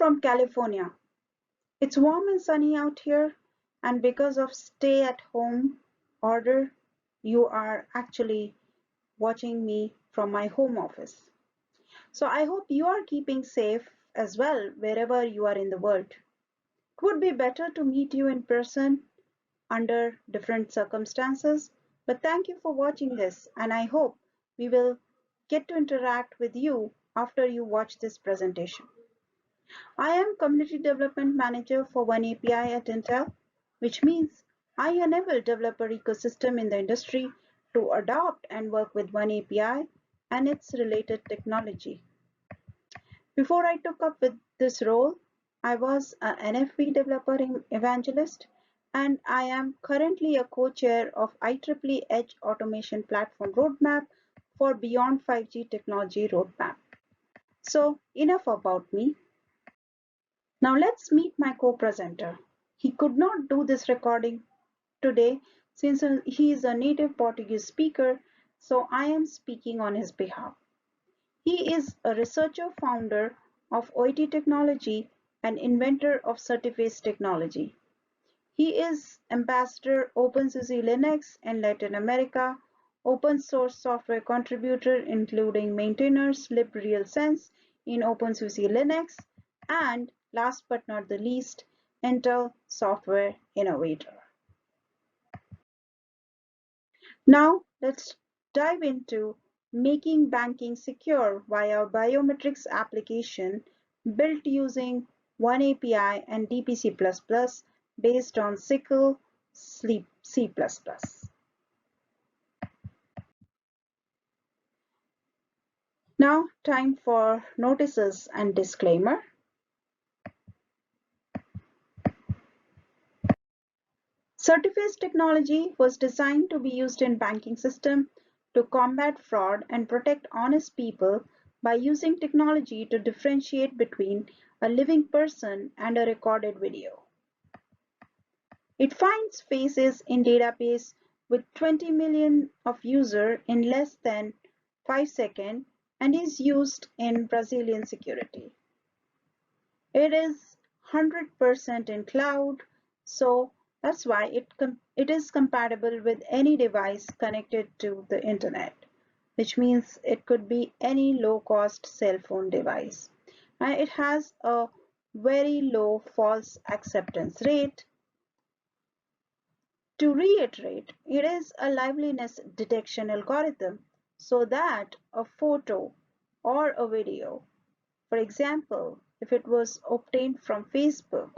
from California. It's warm and sunny out here, and because of stay-at-home order, you are actually watching me from my home office. So I hope you are keeping safe as well wherever you are in the world. It would be better to meet you in person under different circumstances, but thank you for watching this, and I hope we will get to interact with you after you watch this presentation. I am Community Development Manager for oneAPI at Intel, which means I enable developer ecosystem in the industry to adopt and work with oneAPI and its related technology. Before I took up with this role, I was an NFV developer evangelist, and I am currently a co-chair of IEEE Edge Automation Platform Roadmap for Beyond 5G Technology Roadmap. So enough about me. Now let's meet my co-presenter. He could not do this recording today since he is a native Portuguese speaker, so I am speaking on his behalf. He is a researcher founder of OITI technology and inventor of Certiface technology. He is ambassador openSUSE Linux in Latin America, open source software contributor including maintainers libRealSense in openSUSE Linux, and last but not the least, Intel software innovator. Now let's dive into making banking secure via biometrics application built using oneAPI and DPC++ based on SYCL C++. Now time for notices and disclaimer. Certiface technology was designed to be used in banking system to combat fraud and protect honest people by using technology to differentiate between a living person and a recorded video. It finds faces in database with 20 million of users in less than 5 seconds and is used in Brazilian security. It is 100% in cloud, so that's why it is compatible with any device connected to the internet, which means it could be any low-cost cell phone device. And it has a very low false acceptance rate. To reiterate, it is a liveliness detection algorithm so that a photo or a video, for example, if it was obtained from Facebook,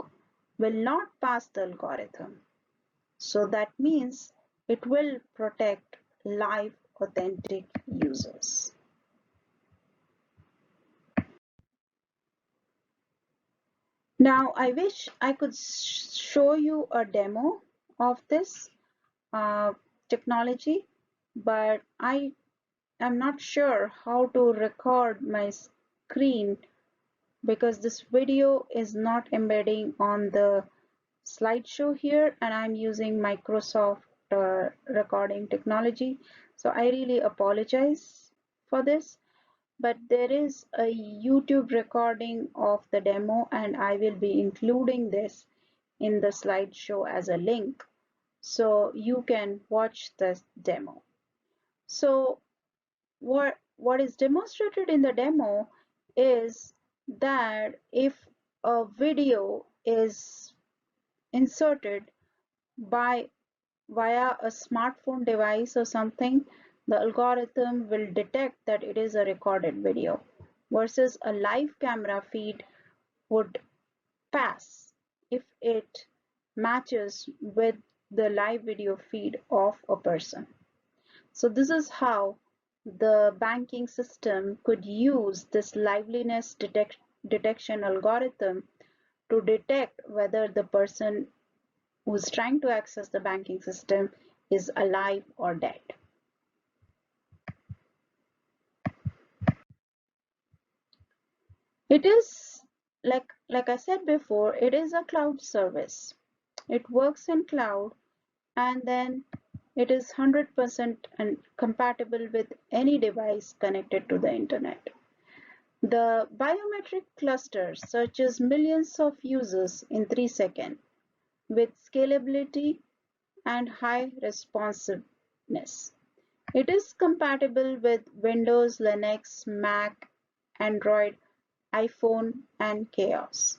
will not pass the algorithm. So that means it will protect live authentic users. Now I wish I could show you a demo of this technology, but I am not sure how to record my screen because this video is not embedding on the slideshow here, and I'm using Microsoft recording technology, so I really apologize for this, but there is a YouTube recording of the demo and I will be including this in the slideshow as a link so you can watch this demo. So what is demonstrated in the demo is that if a video is inserted via a smartphone device or something, the algorithm will detect that it is a recorded video versus a live camera feed would pass if it matches with the live video feed of a person. So this is how the banking system could use this liveliness detection algorithm to detect whether the person who's trying to access the banking system is alive or dead. It is like I said before, it is a cloud service. It works in cloud, and then it is 100% and compatible with any device connected to the internet. The biometric cluster searches millions of users in 3 seconds with scalability and high responsiveness. It is compatible with Windows, Linux, Mac, Android, iPhone, and Chaos.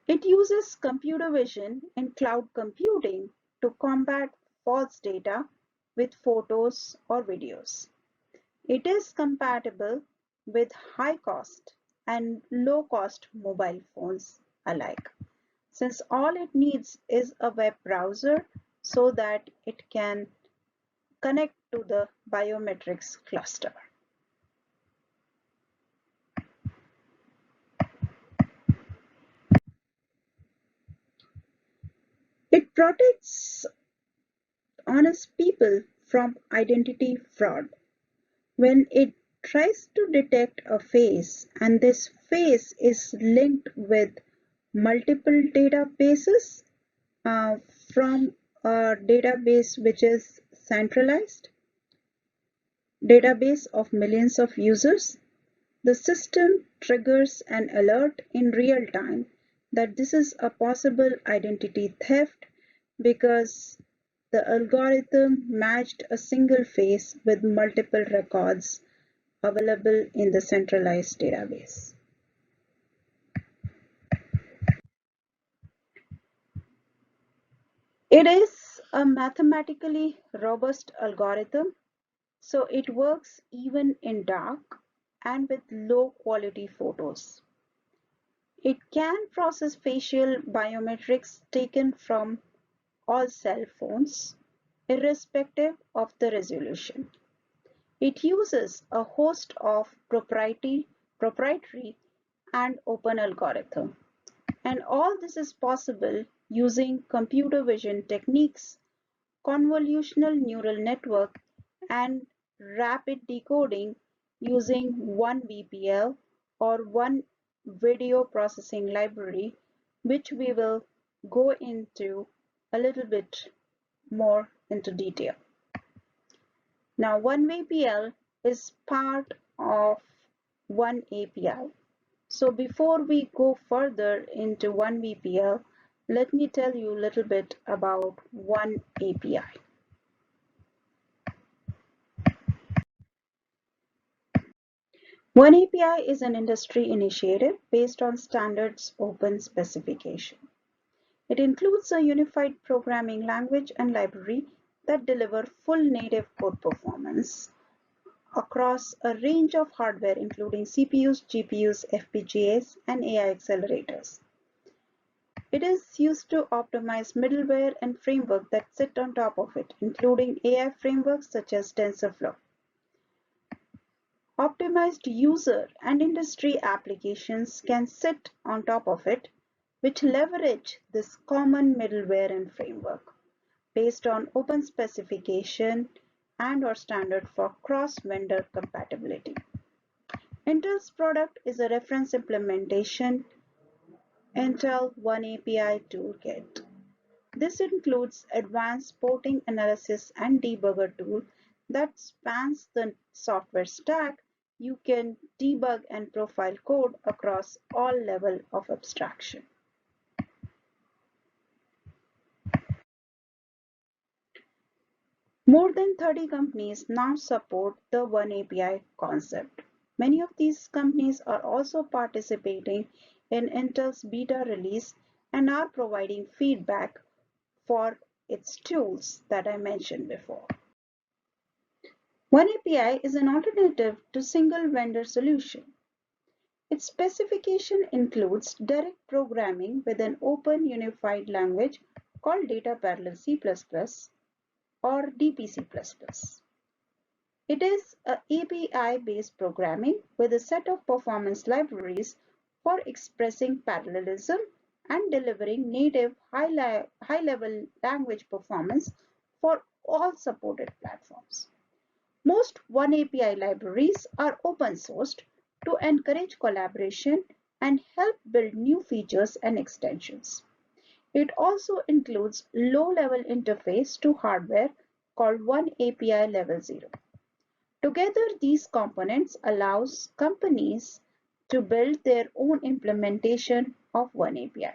It uses computer vision and cloud computing to combat false data with photos or videos. It is compatible with high-cost and low-cost mobile phones alike, since all it needs is a web browser so that it can connect to the biometrics cluster. It protects honest people from identity fraud. When it tries to detect a face and this face is linked with multiple databases uh, from a database which is centralized, database of millions of users, the system triggers an alert in real time that this is a possible identity theft because the algorithm matched a single face with multiple records available in the centralized database. It is a mathematically robust algorithm, so it works even in dark and with low quality photos. It can process facial biometrics taken from all cell phones, irrespective of the resolution. It uses a host of proprietary and open algorithms. And all this is possible using computer vision techniques, convolutional neural network, and rapid decoding using oneVPL or one video processing library, which we will go into a little bit more into detail. Now, oneVPL is part of oneAPI. So before we go further into oneVPL, let me tell you a little bit about oneAPI. oneAPI is an industry initiative based on standards open specification. It includes a unified programming language and library that deliver full native code performance across a range of hardware including CPUs, GPUs, FPGAs, and AI accelerators. It is used to optimize middleware and frameworks that sit on top of it, including AI frameworks such as TensorFlow. Optimized user and industry applications can sit on top of it, which leverage this common middleware and framework based on open specification and/or standard for cross-vendor compatibility. Intel's product is a reference implementation Intel oneAPI Toolkit. This includes advanced porting analysis and debugger tool that spans the software stack. You can debug and profile code across all levels of abstraction. More than 30 companies now support the oneAPI concept. Many of these companies are also participating in Intel's beta release and are providing feedback for its tools that I mentioned before. oneAPI is an alternative to single vendor solution. Its specification includes direct programming with an open unified language called Data Parallel C++ or DPC++. It is a API-based programming with a set of performance libraries for expressing parallelism and delivering native high-level language performance for all supported platforms. Most oneAPI libraries are open sourced to encourage collaboration and help build new features and extensions. It also includes low-level interface to hardware called oneAPI Level 0. Together, these components allows companies to build their own implementation of oneAPI.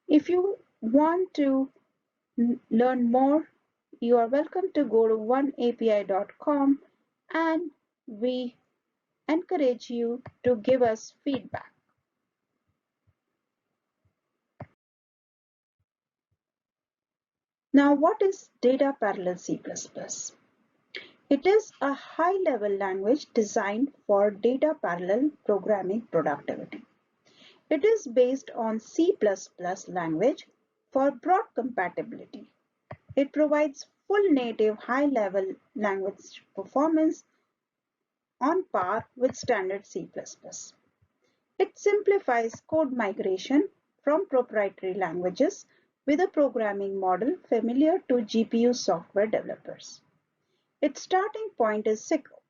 If you want to learn more, you are welcome to go to oneAPI.com, and we encourage you to give us feedback. Now, what is Data Parallel C++? It is a high-level language designed for data parallel programming productivity. It is based on C++ language for broad compatibility. It provides full native high-level language performance on par with standard C++. It simplifies code migration from proprietary languages with a programming model familiar to GPU software developers. Its starting point is SYCL,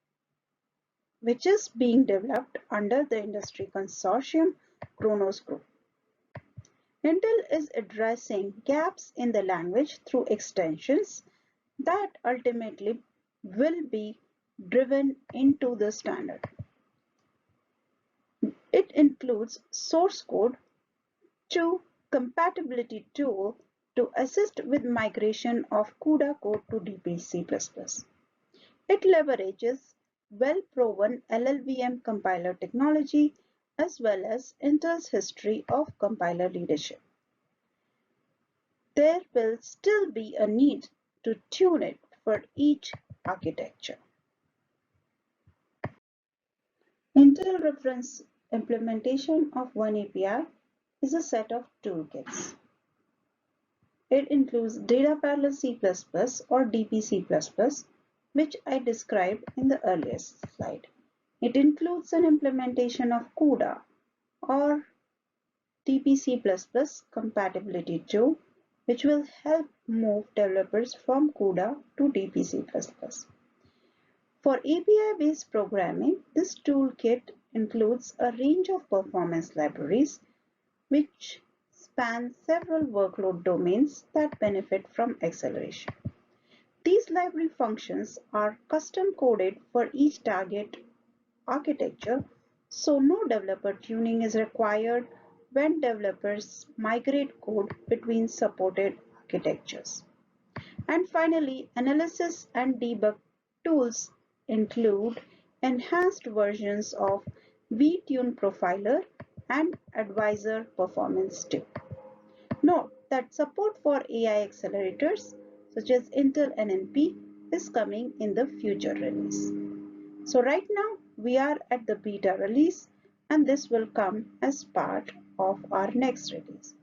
which is being developed under the industry consortium Kronos Group. Intel is addressing gaps in the language through extensions that ultimately will be driven into the standard. It includes source code to compatibility tool to assist with migration of CUDA code to DPC++. It leverages well-proven LLVM compiler technology as well as Intel's history of compiler leadership. There will still be a need to tune it for each architecture. Intel reference implementation of oneAPI is a set of toolkits. It includes Data Parallel C++ or DPC++, which I described in the earlier slide. It includes an implementation of CUDA or DPC++ compatibility tool, which will help move developers from CUDA to DPC++. For API-based programming, this toolkit includes a range of performance libraries which span several workload domains that benefit from acceleration. These library functions are custom coded for each target architecture, so no developer tuning is required when developers migrate code between supported architectures. And finally, analysis and debug tools include enhanced versions of vTune Profiler and Advisor Performance 2. Note that support for AI accelerators such as Intel NNP is coming in the future release. So right now we are at the beta release, and this will come as part of our next release.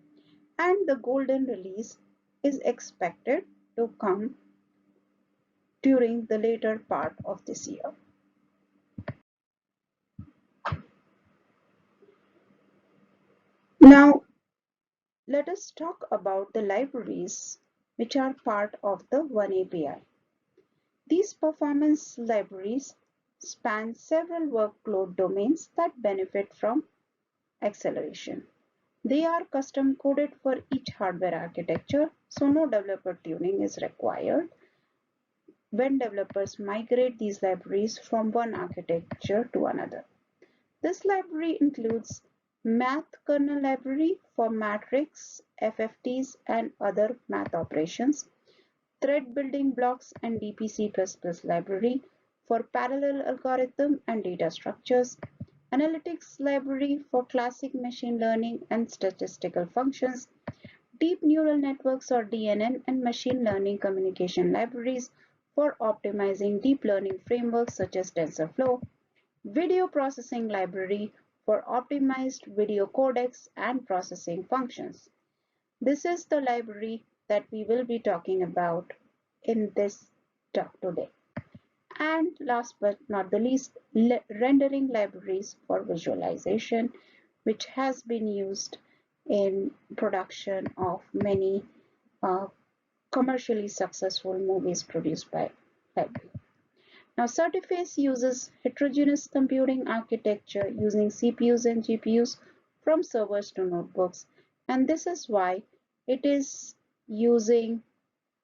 And the golden release is expected to come during the later part of this year. Now, let us talk about the libraries which are part of the oneAPI. These performance libraries span several workload domains that benefit from acceleration. They are custom coded for each hardware architecture, so no developer tuning is required when developers migrate these libraries from one architecture to another. This library includes Math Kernel Library for matrix, FFTs, and other math operations, Thread Building Blocks and DPC++ library for parallel algorithm and data structures, Analytics Library for classic machine learning and statistical functions, Deep Neural Networks or DNN and machine learning communication libraries for optimizing deep learning frameworks such as TensorFlow, Video Processing Library for optimized video codecs and processing functions. This is the library that we will be talking about in this talk today. And last but not the least, rendering libraries for visualization, which has been used in production of many commercially successful movies produced by library. Now, Certiface uses heterogeneous computing architecture using CPUs and GPUs from servers to notebooks, and this is why it is using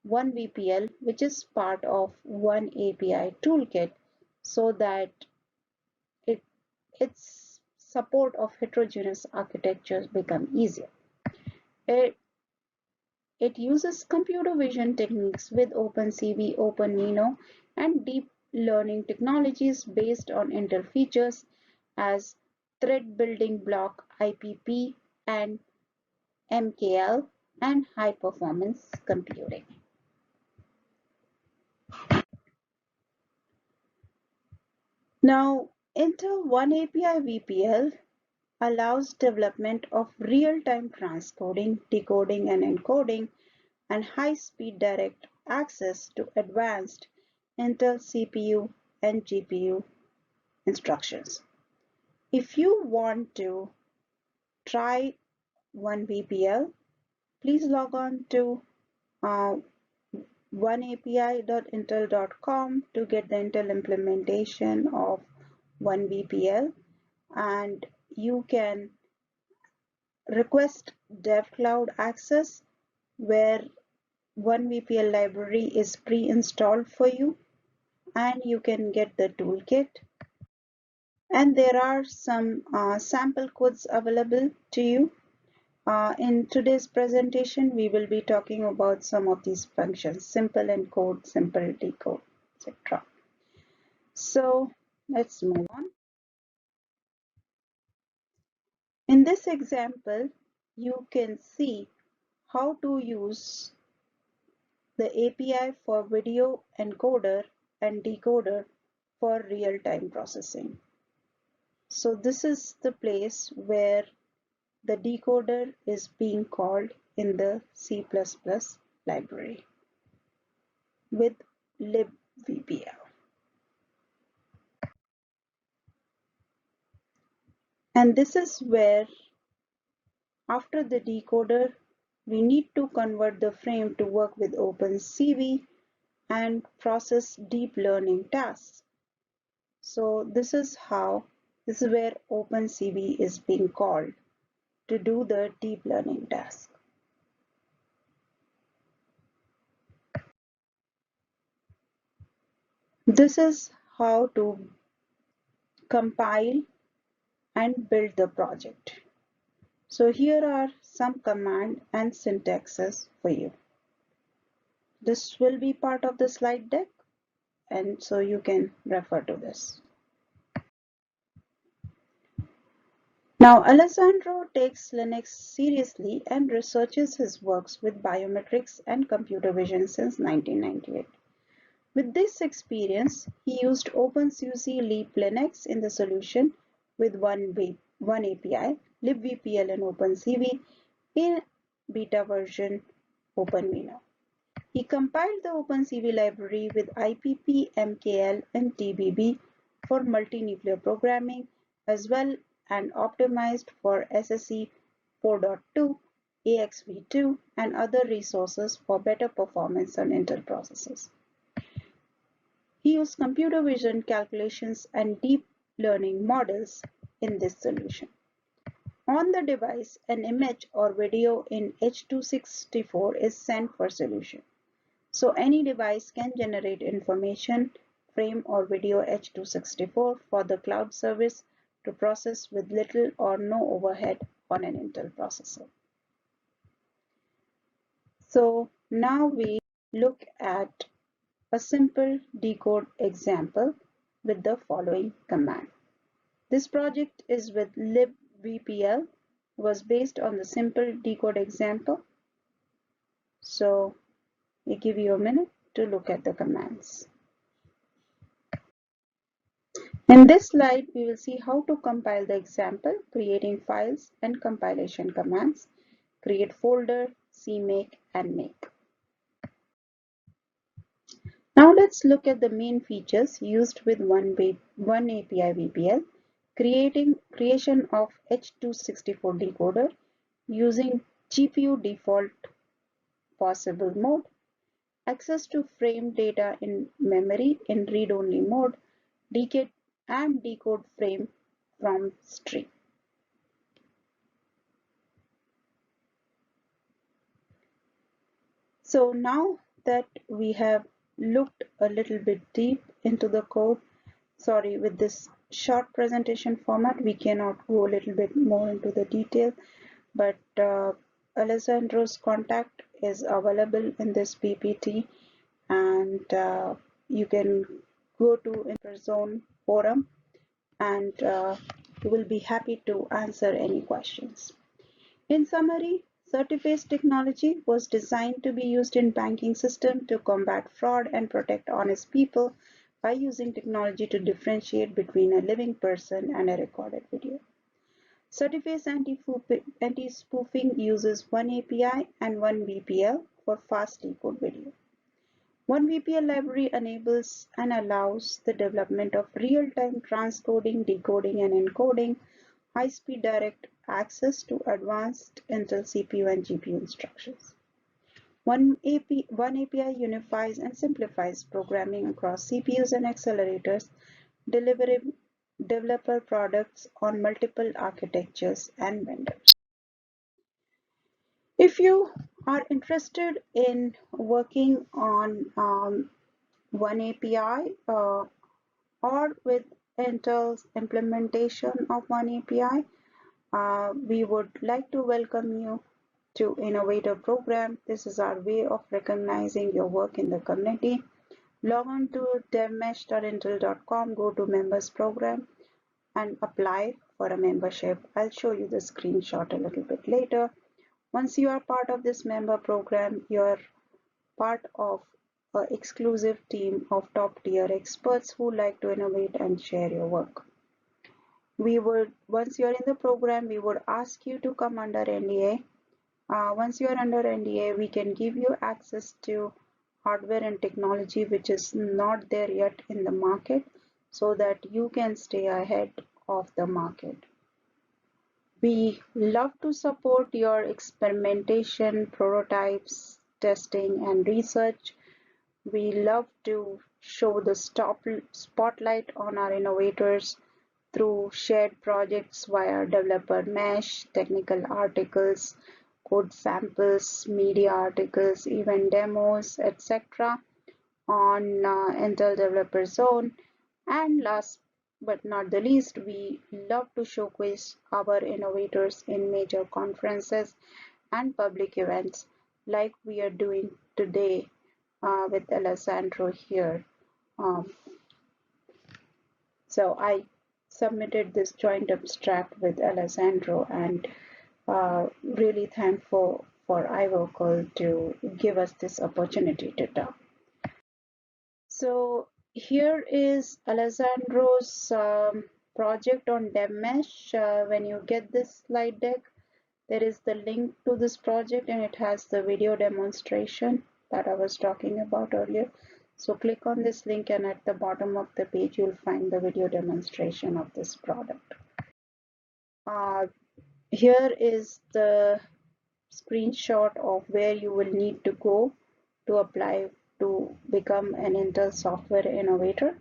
oneVPL, which is part of oneAPI toolkit, so that it, its support of heterogeneous architectures become easier. It, it uses computer vision techniques with openCV, openVINO, and deep learning technologies based on Intel features as thread building block IPP and MKL and high performance computing. Now, Intel oneAPI VPL allows development of real-time transcoding, decoding, and encoding, and high-speed direct access to advanced Intel CPU and GPU instructions. If you want to try oneVPL, please log on to oneapi.intel.com to get the Intel implementation of oneVPL, and you can request DevCloud access where oneVPL library is pre-installed for you, and you can get the toolkit. And there are some sample codes available to you. In today's presentation, we will be talking about some of these functions: simple encode, simple decode, etc. So let's move on. In this example, you can see how to use the API for video encoder and decoder for real-time processing. So this is the place where the decoder is being called in the C++ library with libvpl. And this is where, after the decoder, we need to convert the frame to work with openCV and process deep learning tasks. So this is where openCV is being called to do the deep learning task. This is how to compile and build the project. So here are some command and syntaxes for you. This will be part of the slide deck, and so you can refer to this. Now, Alessandro takes Linux seriously and researches his works with biometrics and computer vision since 1998. With this experience, he used OpenSUSE Leap Linux in the solution with oneAPI, libvpl, and openCV in beta version openVINO. He compiled the openCV library with IPP, MKL, and TBB for multi-nuclear programming as well, and optimized for SSE 4.2, AXV2, and other resources for better performance on Intel processors. He used computer vision calculations and deep learning models in this solution. On the device, an image or video in H.264 is sent for solution. So any device can generate information, frame or video H.264 for the cloud service to process with little or no overhead on an Intel processor. So now we look at a simple decode example with the following command. This project is with libvpl, was based on the simple decode example. So we give you a minute to look at the commands. In this slide, we will see how to compile the example, creating files and compilation commands, create folder, cmake, and make. Now let's look at the main features used with oneAPI VPL, creation of H.264 decoder using GPU default possible mode, access to frame data in memory in read-only mode, decode and decode frame from stream. So now that we have looked a little bit deep into the code. Sorry, with this short presentation format, we cannot go a little bit more into the detail, but Alessandro's contact is available in this PPT, and you can go to InterZone forum, and we will be happy to answer any questions. In summary, Certiface technology was designed to be used in banking system to combat fraud and protect honest people by using technology to differentiate between a living person and a recorded video. Certiface anti-spoofing uses oneAPI and oneVPL for fast decode video. oneVPL library enables and allows the development of real-time transcoding, decoding, and encoding, high-speed direct access to advanced Intel CPU and GPU instructions. oneAPI unifies and simplifies programming across CPUs and accelerators, delivering developer products on multiple architectures and vendors. If you are interested in working on oneAPI or with Intel's implementation of oneAPI, we would like to welcome you to Innovator Program. This is our way of recognizing your work in the community. Log on to devmesh.intel.com, go to Members Program, and apply for a membership. I'll show you the screenshot a little bit later. Once you are part of this member program, you're part of an exclusive team of top-tier experts who like to innovate and share your work. Once you're in the program, we would ask you to come under NDA. Once you're under NDA, we can give you access to hardware and technology which is not there yet in the market, so that you can stay ahead of the market. We love to support your experimentation, prototypes, testing, and research. We love to show the spotlight on our innovators through shared projects via developer mesh, technical articles, code samples, media articles, event demos, etc. on Intel Developer Zone. And last but not the least, we love to showcase our innovators in major conferences and public events like we are doing today with Alessandro here. So I submitted this joint abstract with Alessandro, and really thankful for IWOCL to give us this opportunity to talk. So here is Alessandro's project on DevMesh. When you get this slide deck, there is the link to this project, and it has the video demonstration that I was talking about earlier. So click on this link, and at the bottom of the page you'll find the video demonstration of this product. Here is the screenshot of where you will need to go to apply to become an Intel software innovator.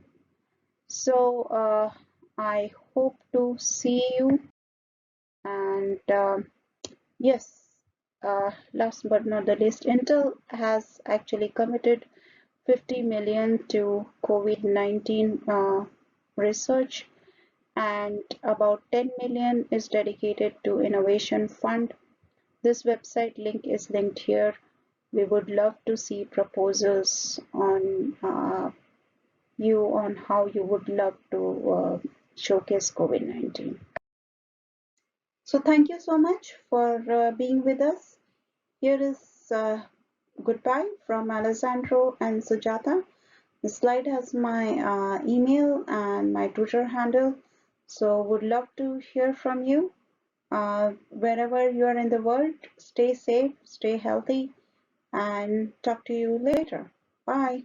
So I hope to see you, and yes, last but not the least, Intel has actually committed 50 million to COVID-19 research, and about 10 million is dedicated to innovation fund. This website link is linked here. We would love to see proposals on on how you would love to showcase COVID-19. So thank you so much for being with us. Here is goodbye from Alessandro and Sujata. The slide has my email and my Twitter handle, so would love to hear from you. Wherever you are in the world, stay safe, stay healthy, and talk to you later. Bye.